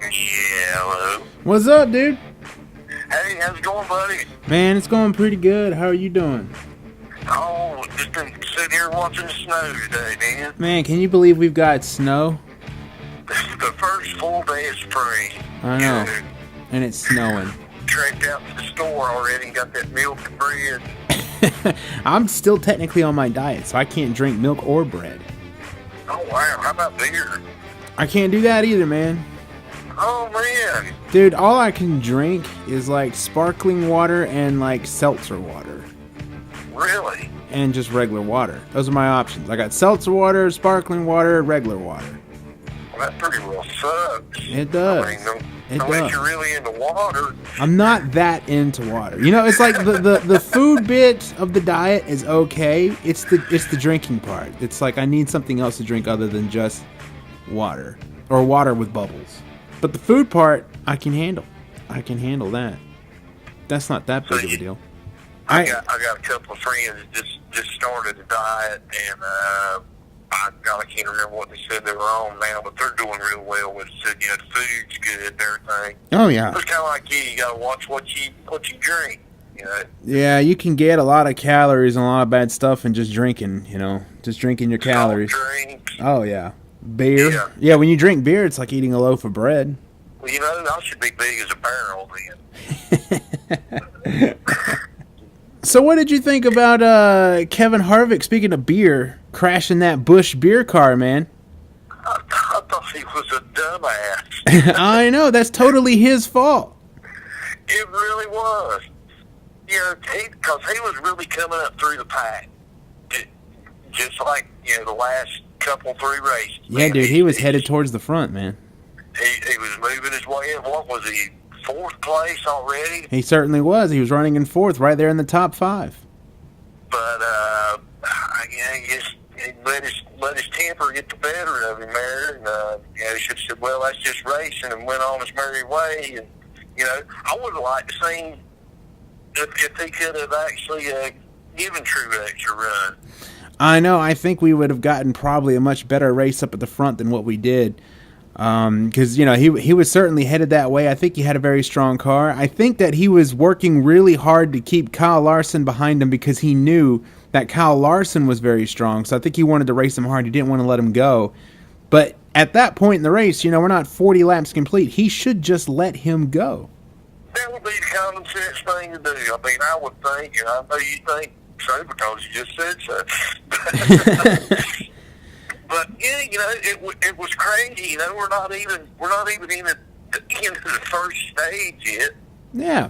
Yeah, hello. What's up, dude? Hey, how's it going, buddy? Man, it's going pretty good. How are you doing? Oh, just been sitting here watching the snow today, man. Man, can you believe we've got snow? This is the first full day of spring. I know. Dude, And it's snowing. trekked out to the store already and got that milk and bread. I'm still technically on my diet, so I can't drink milk or bread. Oh, wow. How about beer? I can't do that either, man. Oh, man. Dude, all I can drink is like sparkling water and like seltzer water. Really? And just regular water. Those are my options. I got seltzer water, sparkling water, regular water. Well, that pretty well sucks. It does. I mean, It unless does. you're really into water. I'm not that into water. You know, it's like the food bit of the diet is okay. It's the drinking part. It's like I need something else to drink other than just water or water with bubbles. But the food part, I can handle. I can handle that. That's not that big of a deal. I got a couple of friends that just started a diet, and I can't remember what they said they were on now, but they're doing real well with it. Said, you know, the food's good and everything. Oh yeah. It's kind of like you gotta watch what you drink. You know. Yeah, you can get a lot of calories and a lot of bad stuff in just drinking. You know, just drinking your calories. Soft drinks. Oh yeah. Beer. Yeah. Yeah, when you drink beer, it's like eating a loaf of bread. Well, you know, I should be big as a barrel then. So what did you think about Kevin Harvick, speaking of beer, crashing that Busch beer car, man? I thought he was a dumbass. I know, that's totally his fault. It really was. You know, because he was really coming up through the pack. Just like, you know, the last couple, 3 races. Yeah, dude, he was headed towards the front, man. He was moving his way up. What was he, 4th place already? He certainly was. He was running in 4th, right there in the top 5. But, I guess he let his temper get the better of him there. And, you know, he should have said, well, that's just racing, and went on his merry way. And, you know, I would have liked to see if he could have actually given Truex a run. I know. I think we would have gotten probably a much better race up at the front than what we did. Because, you know, he was certainly headed that way. I think he had a very strong car. I think that he was working really hard to keep Kyle Larson behind him because he knew that Kyle Larson was very strong. So I think he wanted to race him hard. He didn't want to let him go. But at that point in the race, you know, we're not 40 laps complete. He should just let him go. That would be the common sense thing to do. I mean, I would think, and I know you think so because you just said so. But yeah, you know, it was crazy. You know, we're not even in the end of the first stage yet. Yeah.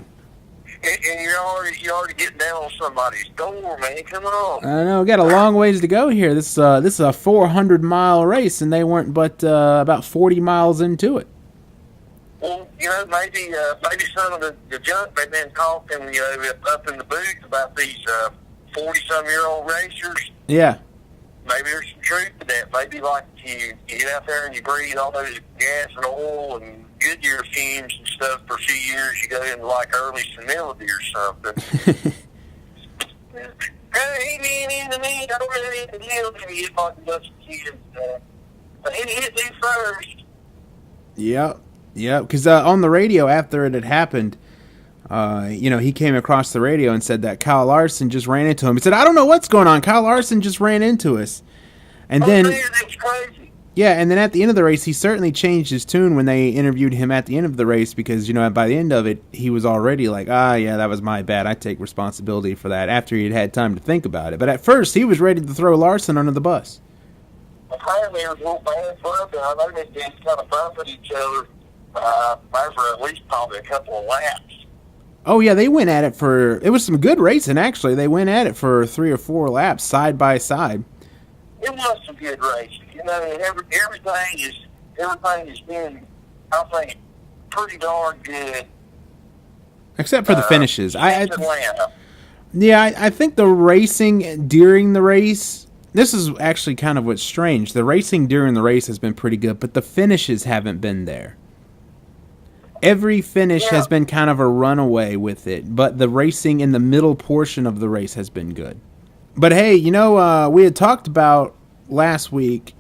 And you're already getting down on somebody's door, man. Come on. I know. We got a long ways to go here. This is a 400-mile race, and they weren't but about 40 miles into it. Well, you know, maybe some of the junk they've been talking, you know, up in the booth about these 40-some-year-old racers. Yeah. Maybe there's some truth to that. Maybe like you get out there and you breathe all those gas and oil and Goodyear fumes and stuff for a few years, you go into like early senility or something. Hey, he didn't into me. I don't really need to deal with you like a bunch of kids. But he hit me first. Yep. Because on the radio after it had happened, you know, he came across the radio and said that Kyle Larson just ran into him. He said, I don't know what's going on. Kyle Larson just ran into us. And then, man, that's crazy. Yeah, and then at the end of the race, he certainly changed his tune when they interviewed him at the end of the race because, you know, by the end of it, he was already like, yeah, that was my bad. I take responsibility for that after he had time to think about it. But at first, he was ready to throw Larson under the bus. Apparently, it was a little bad for him. I know they just kind of bumping each other for at least probably a couple of laps. Oh, yeah, they went at it it was some good racing, actually. They went at it for 3 or 4 laps, side by side. It was some good racing. You know, everything has been, I think, pretty darn good. Except for the finishes. Atlanta. I think the racing during the race, this is actually kind of what's strange. The racing during the race has been pretty good, but the finishes haven't been there. Every finish has been kind of a runaway with it, but the racing in the middle portion of the race has been good. But hey, you know, we had talked about last week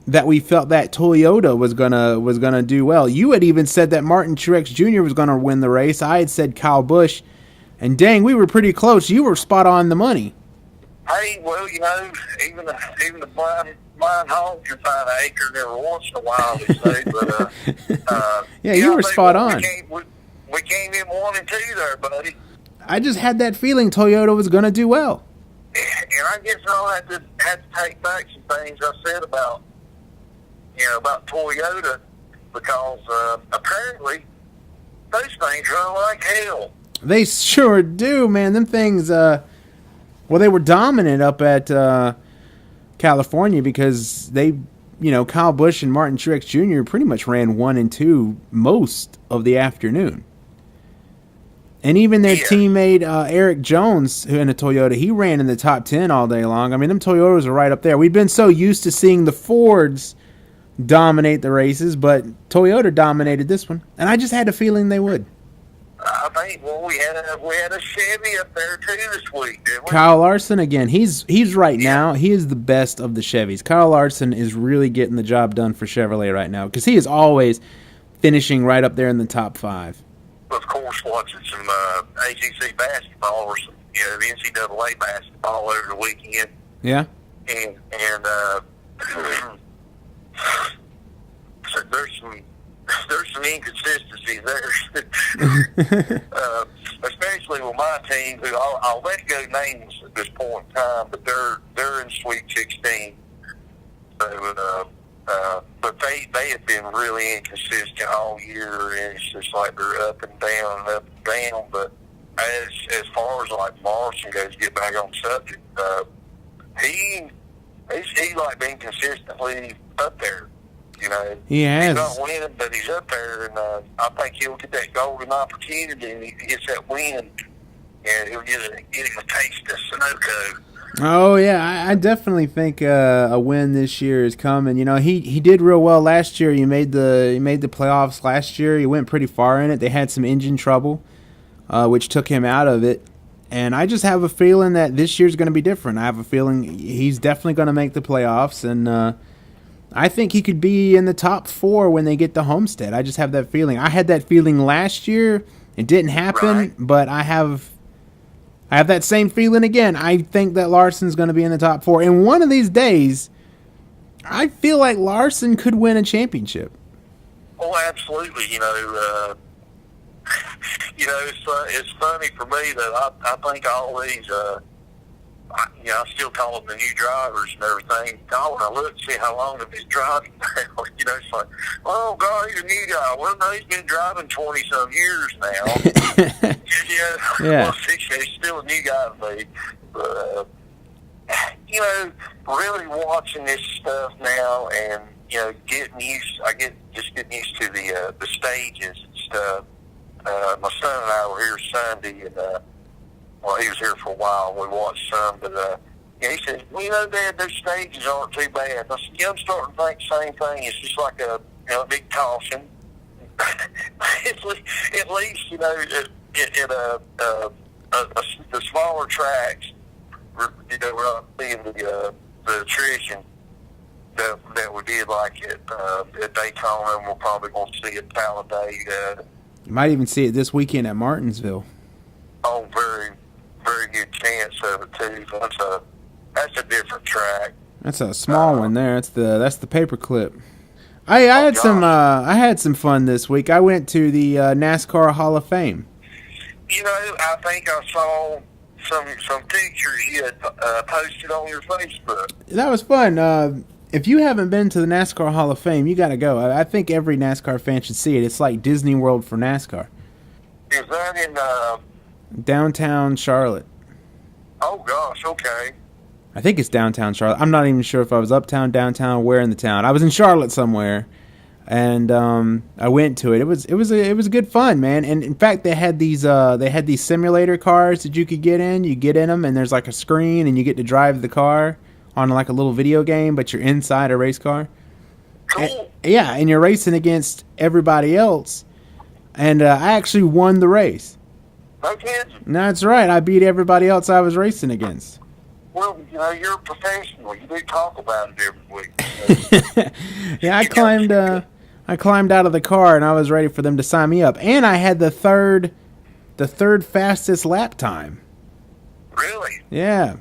that we felt that Toyota was gonna do well. You had even said that Martin Truex Jr. was gonna win the race. I had said Kyle Busch, and dang, we were pretty close. You were spot on the money. Hey, well, even the blind hog can find an acre every once in a while, they say. But yeah, you were spot on. We came in 1 and 2 there, buddy. I just had that feeling Toyota was gonna do well. And I guess I'll have to take back some things I said about Toyota, because apparently those things run like hell. They sure do, man. Them things, well, they were dominant up at California because they, Kyle Busch and Martin Truex Jr. pretty much ran 1 and 2 most of the afternoon. And even their teammate, Eric Jones, who in a Toyota, he ran in the top 10 all day long. I mean, them Toyotas are right up there. We've been so used to seeing the Fords dominate the races, but Toyota dominated this one. And I just had a feeling they would. I think, we had a Chevy up there, too, this week, didn't we? Kyle Larson, again, he's right now, he is the best of the Chevys. Kyle Larson is really getting the job done for Chevrolet right now, because he is always finishing right up there in the top 5. Of course, watching some ACC basketball or some, NCAA basketball over the weekend. Yeah. And so there's some inconsistencies there, especially with my team, who I'll let go names at this point in time, but they're in Sweet 16. So, but they have been really inconsistent all year, and it's just like they're up and down and up and down. But as far as like Morrison goes, get back on subject, he's like been consistently up there. He has. He's not winning, but he's up there, and I think he'll get that golden opportunity, and he gets that win, and he'll get him a taste of Sunoco. Oh yeah, I definitely think a win this year is coming. He did real well last year. He made the playoffs last year. He went pretty far in it. They had some engine trouble, which took him out of it. And I just have a feeling that this year's going to be different. I have a feeling he's definitely going to make the playoffs, and I think he could be in the top 4 when they get to Homestead. I just have that feeling. I had that feeling last year. It didn't happen, right. But I have that same feeling again. I think that Larson's going to be in the top 4. And one of these days, I feel like Larson could win a championship. Oh, absolutely. It's funny for me that I think all these, I still call them the new drivers and everything. When I look and see how long they've been driving now, it's like, oh, God, he's a new guy. Well, no, he's been driving 20-some years now. Yeah. Well, he's still a new guy to me. But, really watching this stuff now and, getting used to the stages and stuff. My son and I were here Sunday, and he was here for a while. We watched some, but he said, Dad, those stages aren't too bad. I said, I'm starting to think the same thing. It's just like a big caution. At least, in the smaller tracks, we're not seeing the attrition that we did like at Daytona, and we're probably going to see it Talladega. You might even see it this weekend at Martinsville. Oh, very, very good chance of it too. That's a different track. That's a small one there. That's the paperclip. I had some fun this week. I went to the NASCAR Hall of Fame. I think I saw some pictures you had posted on your Facebook. That was fun. If you haven't been to the NASCAR Hall of Fame, you got to go. I think every NASCAR fan should see it. It's like Disney World for NASCAR. Is that in downtown Charlotte? Oh gosh, okay. I think it's downtown Charlotte. I'm not even sure if I was uptown, downtown, where in the town. I was in Charlotte somewhere, and I went to it. It was good fun, man. And in fact, they had these simulator cars that you could get in. You get in them, and there's like a screen, and you get to drive the car on like a little video game, but you're inside a race car. Cool. And you're racing against everybody else. And I actually won the race. No kidding. That's right. I beat everybody else I was racing against. well, you're a professional. You do talk about it every week. Yeah, I climbed out of the car and I was ready for them to sign me up, and I had the third fastest lap time. Really? Yeah.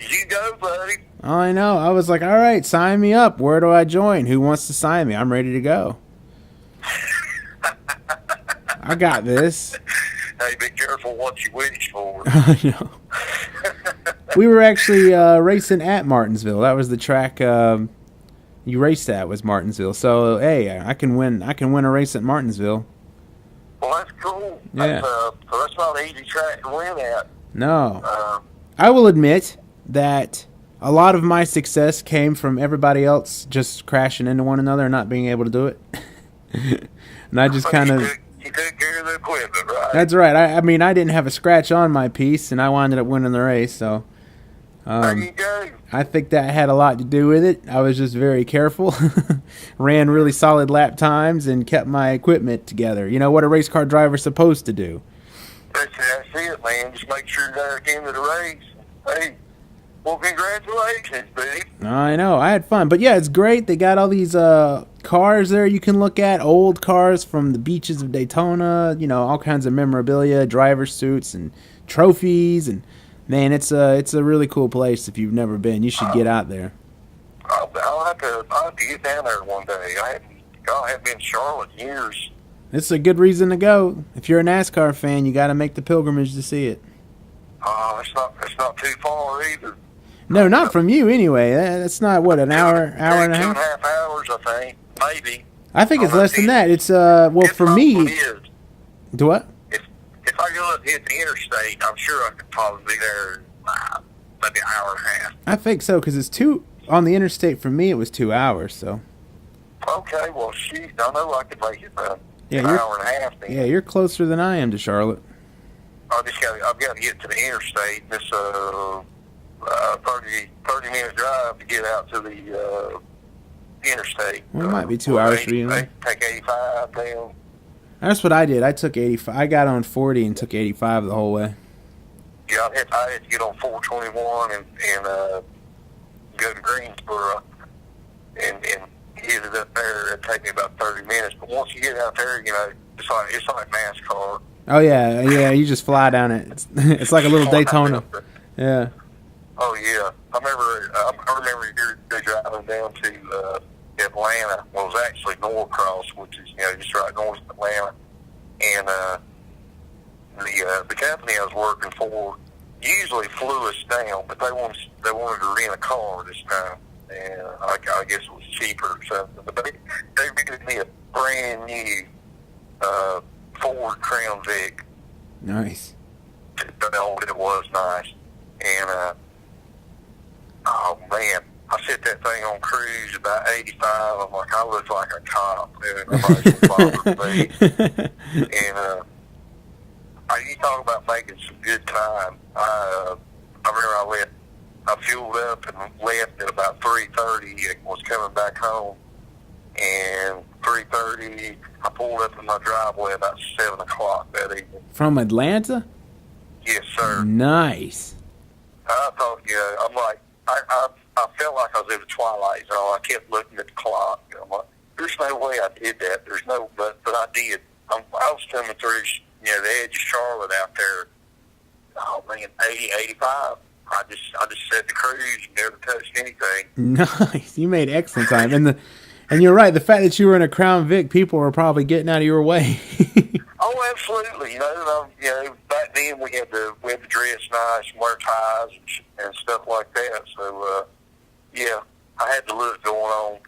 You go, buddy. I know. I was like, all right, sign me up. Where do I join? Who wants to sign me? I'm ready to go. I got this. Hey, be careful what you wish for. I know. We were actually racing at Martinsville. That was the track you raced at, was Martinsville. So hey, I can win a race at Martinsville. Well, that's cool. Yeah. So that's not an easy track to win at. No. I will admit that a lot of my success came from everybody else just crashing into one another and not being able to do it. And I just kind of... You took care of the equipment, right? That's right. I mean, I didn't have a scratch on my piece, and I wound up winning the race, so... there you go. I think that had a lot to do with it. I was just very careful. Ran really solid lap times and kept my equipment together. You know what a race car driver's supposed to do. That's it, man. Just make sure you're there at the end of the race. Hey, well, congratulations, buddy. I know. I had fun. But yeah, it's great. They got all these cars there you can look at. Old cars from the beaches of Daytona. All kinds of memorabilia, driver suits, and trophies. And man, it's a really cool place. If you've never been, you should get out there. I'll have to get down there one day. I haven't been to Charlotte in years. It's a good reason to go. If you're a NASCAR fan, you got to make the pilgrimage to see it. It's not too far either. No, not from you anyway. That's not, what, an hour and a half? 2.5 hours, I think. Maybe. I think it's less than that. It's, well, for me... Do what? If I go up hit the interstate, I'm sure I could probably be there maybe an hour and a half. I think so, because it's on the interstate for me, it was 2 hours, so... Okay, well, I know I could make it an hour and a half then. Yeah, you're closer than I am to Charlotte. I've got to get to the interstate. It's a 30-minute drive to get out to the interstate. Well, it might be 2 hours for you. Take 85 down. That's what I did. I took 85. I got on 40 and took 85 the whole way. Yeah, I had to get on 421 and go to Greensboro and hit it up there. It'd take me about 30 minutes. But once you get out there, it's like NASCAR. Oh, yeah, you just fly down it. It's like a little Daytona. Yeah. Oh, yeah. I remember driving down to Atlanta. Well, it was actually Norcross, which is, just right north of Atlanta. And the company I was working for usually flew us down, but they wanted to rent a car this time. And I guess it was cheaper or something. But they rented me a brand new Ford Crown Vic. Nice. It was nice. And, oh, man. I set that thing on cruise about 85. I'm like, I look like a cop. And nobody's bothered me. And, you talk about making some good time. I remember I fueled up and left at about 3:30 and was coming back home. And 3:30, I pulled up in my driveway about 7 o'clock that evening. From Atlanta? Yes, sir. Nice. I thought, I'm like, I felt like I was in the twilight zone. I kept looking at the clock. I'm like, there's no way I did that. But I did. I was coming through, the edge of Charlotte out there. Oh man, 80, 85. I just set the cruise and never touched anything. Nice. You made excellent time. And you're right. The fact that you were in a Crown Vic, people were probably getting out of your way. Oh, absolutely. Back then we had to dress nice, wear ties and stuff like that. So, I had the look going on.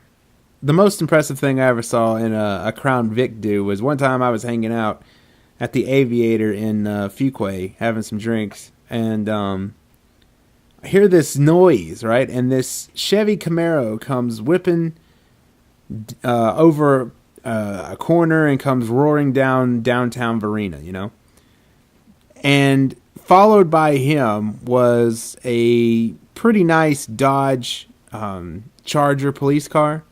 The most impressive thing I ever saw in a Crown Vic do was one time I was hanging out at the Aviator in Fuquay having some drinks, and I hear this noise, right? And this Chevy Camaro comes whipping over a corner and comes roaring down downtown Varina, And followed by him was a pretty nice Dodge Charger police car.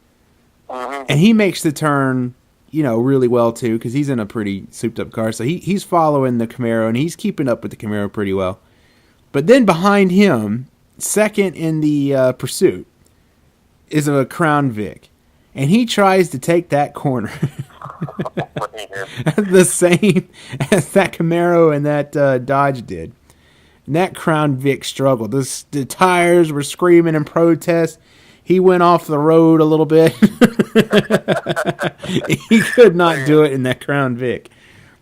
Mm-hmm. And he makes the turn, really well too, because he's in a pretty souped up car. So he's following the Camaro and he's keeping up with the Camaro pretty well. But then behind him second in the pursuit is a Crown Vic, and he tries to take that corner the same as that Camaro and that Dodge did. And that Crown Vic struggled. The tires were screaming in protest. He went off the road a little bit. He could not do it in that Crown Vic.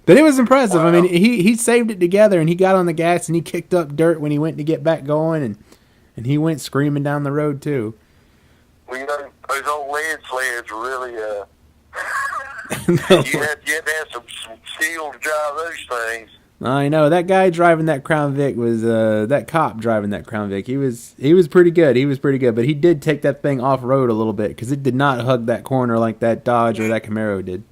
But it was impressive. Wow. I mean, he saved it together, and he got on the gas, and he kicked up dirt when he went to get back going, and he went screaming down the road, too. Well, you know, those old lead sleds really, you had to have some steel to drive those things. I know. That guy driving that Crown Vic was, that cop driving that Crown Vic, he was pretty good. He was pretty good, but he did take that thing off-road a little bit, because it did not hug that corner like that Dodge or that Camaro did.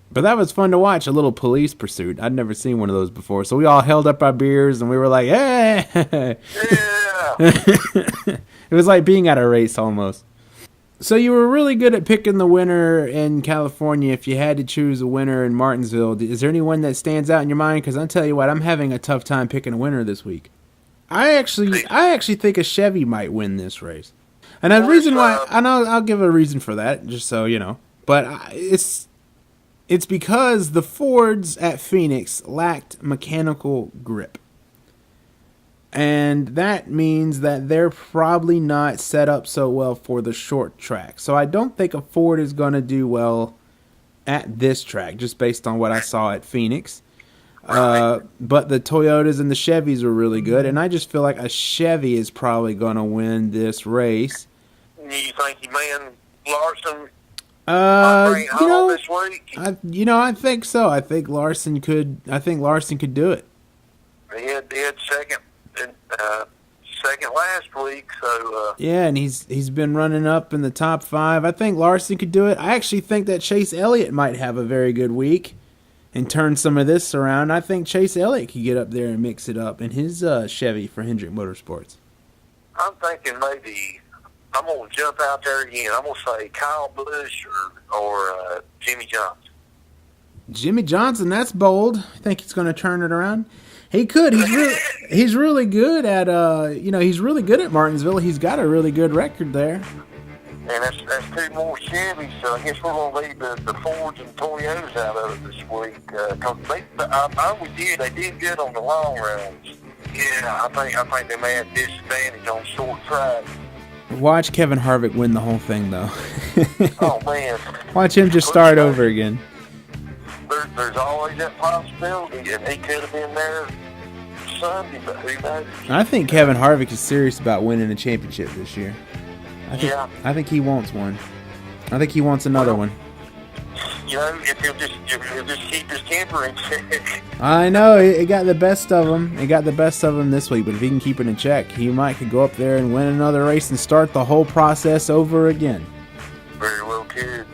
But that was fun to watch, a little police pursuit. I'd never seen one of those before. So we all held up our beers, and we were like, hey! Yeah! It was like being at a race almost. So you were really good at picking the winner in California. If you had to choose a winner in Martinsville, is there anyone that stands out in your mind? Because I'll tell you what, I'm having a tough time picking a winner this week. I actually think a Chevy might win this race. And the reason why, and I'll give a reason for that, just so you know. But it's because the Fords at Phoenix lacked mechanical grip. And that means that they're probably not set up so well for the short track. So I don't think a Ford is going to do well at this track, just based on what I saw at Phoenix. But the Toyotas and the Chevys were really good, and I just feel like a Chevy is probably going to win this race. You think you man Larson? This week? I think so. I think Larson could do it. He had second last week, so yeah, and he's been running up in the top 5. I think Larson could do it. I actually think that Chase Elliott might have a very good week and turn some of this around. I think Chase Elliott could get up there and mix it up in his Chevy for Hendrick Motorsports. I'm thinking maybe I'm going to jump out there again. I'm going to say Kyle Busch or Jimmy Johnson. Jimmy Johnson, that's bold. I think he's going to turn it around. He could. He's really good at he's really good at Martinsville. He's got a really good record there. And that's 2 more Chevys, so I guess we're going to leave the Fords and Toyotas out of it this week. Because I'm with you, they did good on the long runs. Yeah, I think they may have disadvantage on short track. Watch Kevin Harvick win the whole thing, though. Oh, man. Watch him just start over again. There's always that possibility, and he could have been there Sunday, but who knows? I think Kevin Harvick is serious about winning a championship this year. I think he wants one. I think he wants another one. You know, if he'll just keep his temper in check. I know, it got the best of him. It got the best of him this week, but if he can keep it in check, he could go up there and win another race and start the whole process over again. Very well could.